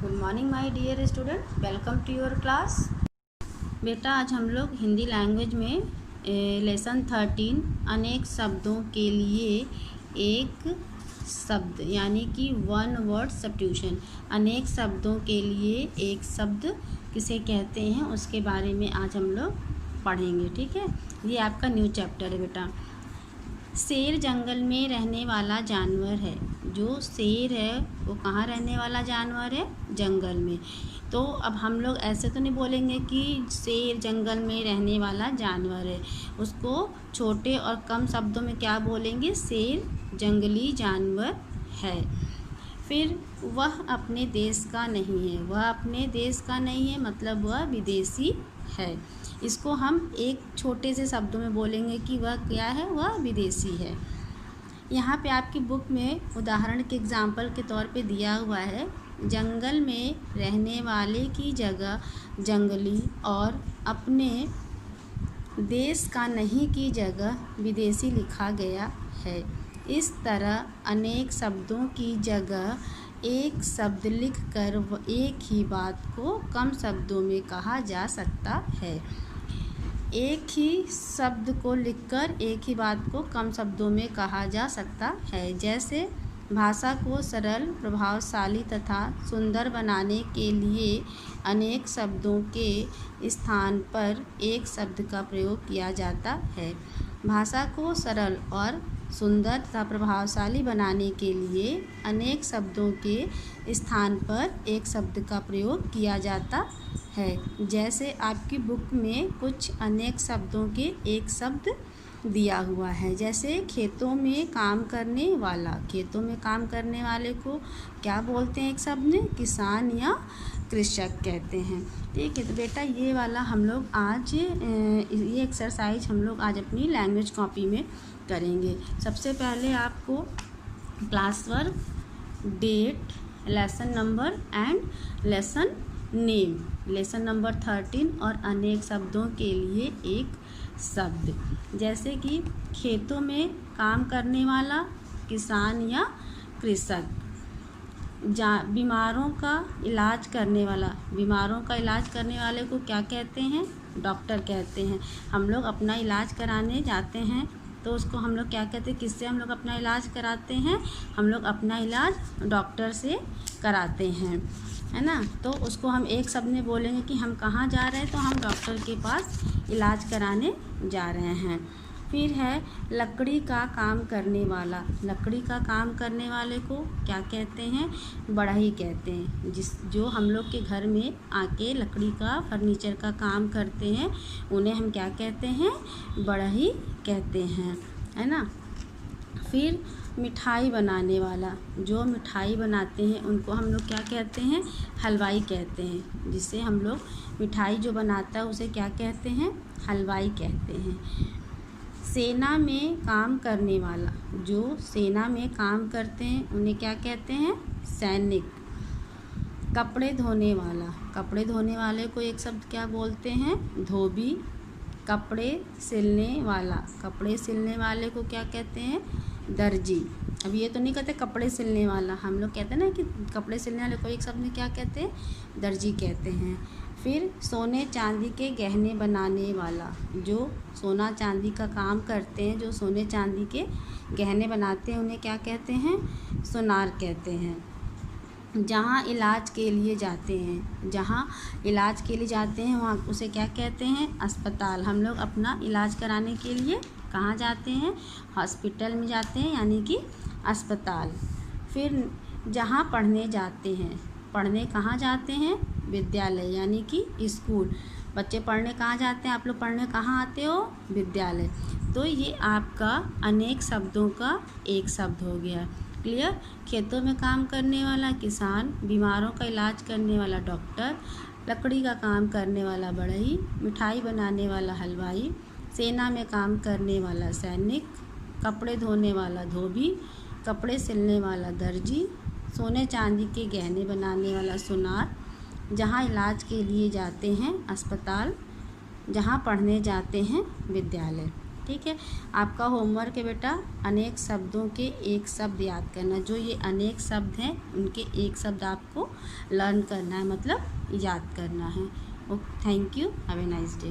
Good morning my dear student, welcome to your class. बेटा आज हम लोग हिंदी लैंग्वेज में लेसन 13 अनेक शब्दों के लिए एक शब्द यानी कि वन वर्ड सब्स्टिट्यूशन, अनेक शब्दों के लिए एक शब्द किसे कहते हैं उसके बारे में आज हम लोग पढ़ेंगे। ठीक है, ये आपका न्यू चैप्टर है बेटा। शेर जंगल में रहने वाला जानवर है। जो शेर है वो कहाँ रहने वाला जानवर है? जंगल में। तो अब हम लोग ऐसे तो नहीं बोलेंगे कि शेर जंगल में रहने वाला जानवर है, उसको छोटे और कम शब्दों में क्या बोलेंगे? शेर जंगली जानवर है। फिर वह अपने देश का नहीं है। वह अपने देश का नहीं है मतलब वह विदेशी है। इसको हम एक छोटे से शब्दों में बोलेंगे कि वह क्या है? वह विदेशी है। यहाँ पे आपकी बुक में उदाहरण के एग्जाम्पल के तौर पे दिया हुआ है, जंगल में रहने वाले की जगह जंगली और अपने देश का नहीं की जगह विदेशी लिखा गया है। इस तरह अनेक शब्दों की जगह एक शब्द लिखकर एक ही बात को कम शब्दों में कहा जा सकता है। एक ही शब्द को लिखकर एक ही बात को कम शब्दों में कहा जा सकता है। जैसे भाषा को सरल, प्रभावशाली तथा सुंदर बनाने के लिए अनेक शब्दों के स्थान पर एक शब्द का प्रयोग किया जाता है। भाषा को सरल और सुंदर तथा प्रभावशाली बनाने के लिए अनेक शब्दों के स्थान पर एक शब्द का प्रयोग किया जाता है। जैसे आपकी बुक में कुछ अनेक शब्दों के एक शब्द दिया हुआ है। जैसे खेतों में काम करने वाला, खेतों में काम करने वाले को क्या बोलते हैं? एक शब्द में किसान या कृषक कहते हैं। ठीक है, तो बेटा ये वाला हम लोग आज ये एक्सरसाइज हम लोग आज अपनी लैंग्वेज कॉपी में करेंगे। सबसे पहले आपको class work, date, lesson number and lesson name, lesson number 13 और अनेक शब्दों के लिए एक शब्द। जैसे कि खेतों में काम करने वाला, किसान या कृषक। बीमारों का इलाज करने वाला, बीमारों का इलाज करने वाले को क्या कहते हैं? डॉक्टर कहते हैं। हम लोग अपना इलाज कराने जाते हैं तो उसको हम लोग क्या कहते हैं? किससे हम लोग अपना इलाज कराते हैं? हम लोग अपना इलाज डॉक्टर से कराते हैं, है ना। तो उसको हम एक शब्द में बोलेंगे कि हम कहाँ जा रहे हैं, तो हम डॉक्टर के पास इलाज कराने जा रहे हैं। फिर है लकड़ी का काम करने वाला। लकड़ी का काम करने वाले को क्या कहते हैं? बढ़ई कहते हैं। जो हम लोग के घर में आके लकड़ी का फर्नीचर का काम करते हैं उन्हें हम क्या कहते हैं? बढ़ई कहते हैं, है ना। फिर मिठाई बनाने वाला, जो मिठाई बनाते हैं उनको हम लोग क्या कहते हैं? हलवाई कहते हैं। जिससे हम लोग मिठाई जो बनाता है उसे क्या कहते हैं? हलवाई कहते हैं। सेना में काम करने वाला, जो सेना में काम करते हैं उन्हें क्या कहते हैं? सैनिक। कपड़े धोने वाला, कपड़े धोने वाले को एक शब्द क्या बोलते हैं? धोबी। कपड़े सिलने वाला, कपड़े सिलने वाले को क्या कहते हैं? दर्जी। अब ये तो नहीं कहते कपड़े सिलने वाला, हम लोग कहते हैं ना कि कपड़े सिलने वाले को एक शब्द में क्या कहते हैं? दर्जी कहते हैं। फिर सोने चांदी के गहने बनाने वाला, जो सोना चांदी का काम करते हैं, जो सोने चांदी के गहने बनाते हैं उन्हें क्या कहते हैं? सोनार कहते हैं। जहाँ इलाज के लिए जाते हैं, जहाँ इलाज के लिए जाते हैं वहाँ उसे क्या कहते हैं? अस्पताल। हम लोग अपना इलाज कराने के लिए कहाँ जाते हैं? हॉस्पिटल में जाते हैं यानी कि अस्पताल। फिर जहाँ पढ़ने जाते हैं, पढ़ने कहाँ जाते हैं? विद्यालय यानी कि स्कूल। बच्चे पढ़ने कहाँ जाते हैं? आप लोग पढ़ने कहाँ आते हो? विद्यालय। तो ये आपका अनेक शब्दों का एक शब्द हो गया। क्लियर? खेतों में काम करने वाला किसान, बीमारों का इलाज करने वाला डॉक्टर, लकड़ी का काम करने वाला बढ़ई, मिठाई बनाने वाला हलवाई, सेना में काम करने वाला सैनिक, कपड़े धोने वाला धोबी, कपड़े सिलने वाला दर्जी, सोने चांदी के गहने बनाने वाला सुनार, जहाँ इलाज के लिए जाते हैं अस्पताल, जहाँ पढ़ने जाते हैं विद्यालय। ठीक है, आपका होमवर्क है बेटा अनेक शब्दों के एक शब्द याद करना। जो ये अनेक शब्द हैं उनके एक शब्द आपको लर्न करना है, मतलब याद करना है। Okay, thank you, have a nice day.